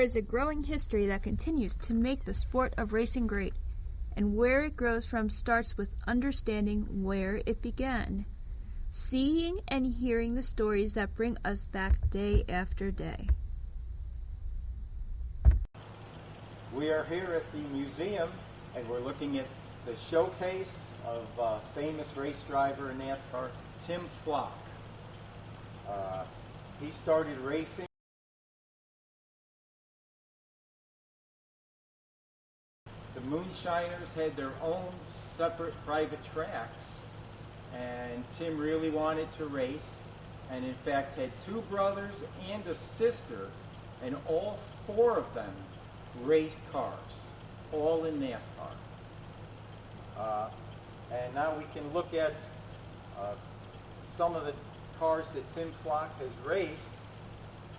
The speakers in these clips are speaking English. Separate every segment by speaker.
Speaker 1: is a growing history that continues to make the sport of racing great, and where it grows from starts with understanding where it began, seeing and hearing the stories that bring us back day after day.
Speaker 2: We are here at the museum, and we're looking at the showcase of famous race driver in NASCAR, Tim Flock. He started racing. The Moonshiners had their own separate private tracks, and Tim really wanted to race, and in fact had two brothers and a sister, and all four of them raced cars, all in NASCAR. And now we can look at some of the cars that Tim Flock has raced.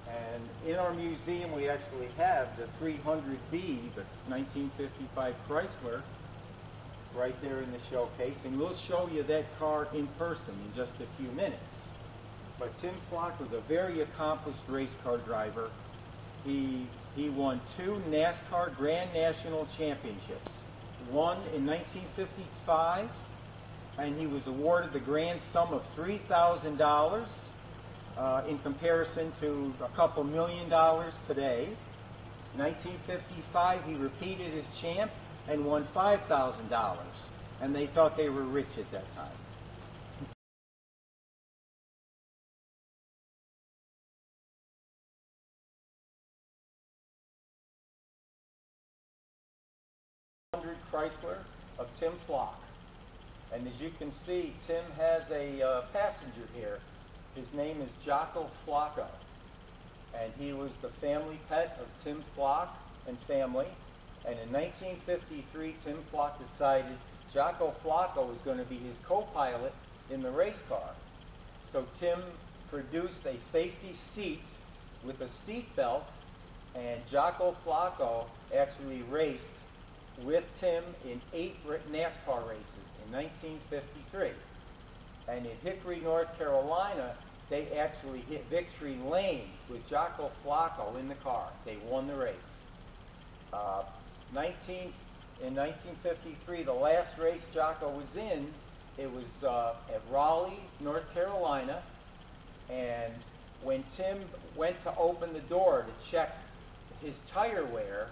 Speaker 2: And in our museum we actually have the 300B, the 1955 Chrysler, right there in the showcase. And we'll show you that car in person in just a few minutes. But Tim Flock was a very accomplished race car driver. He won 2 NASCAR Grand National Championships. One in 1955, and he was awarded the grand sum of $3,000 in comparison to a couple $1 million today. In 1955, he repeated as champ and won $5,000, and they thought they were rich at that time. Chrysler of Tim Flock. And as you can see, Tim has a passenger here. His name is Jocko Flocko, and he was the family pet of Tim Flock and family. And in 1953, Tim Flock decided Jocko Flocko was going to be his co-pilot in the race car. So Tim produced a safety seat with a seat belt, and Jocko Flocko actually raced with Tim in 8 NASCAR races in 1953. And in Hickory, North Carolina, they actually hit victory lane with Jocko Flocko in the car. They won the race. In 1953, the last race Jocko was in, it was at Raleigh, North Carolina, and when Tim went to open the door to check his tire wear,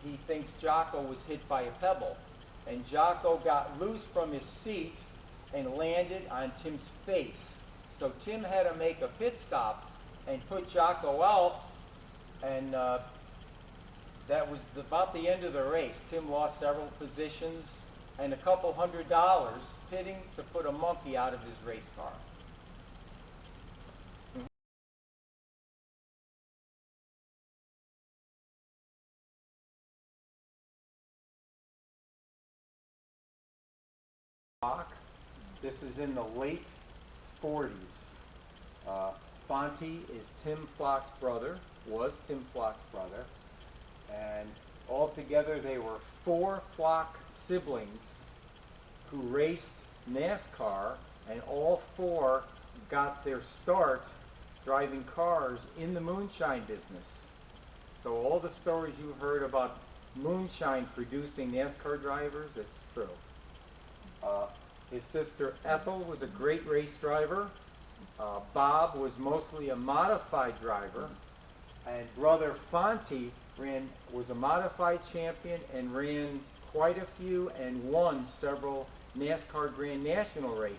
Speaker 2: he thinks Jocko was hit by a pebble, and Jocko got loose from his seat and landed on Tim's face. So Tim had to make a pit stop and put Jocko out, and that was about the end of the race. Tim lost several positions and a couple $100 pitting to put a monkey out of his race car. This is in the late 40s. Fonte is Tim Flock's brother, was Tim Flock's brother, and altogether they were 4 Flock siblings who raced NASCAR, and all 4 got their start driving cars in the moonshine business. So all the stories you heard about moonshine producing NASCAR drivers, it's true. His sister Ethel was a great race driver. Bob was mostly a modified driver. And brother Fonte was a modified champion and ran quite a few and won several NASCAR Grand National races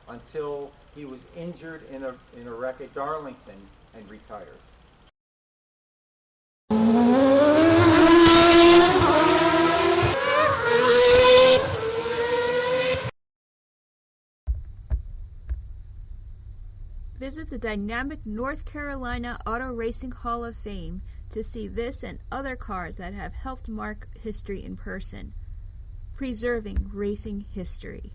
Speaker 2: until he was injured in a wreck at Darlington and retired.
Speaker 1: Visit the dynamic North Carolina Auto Racing Hall of Fame to see this and other cars that have helped mark history in person, preserving racing history.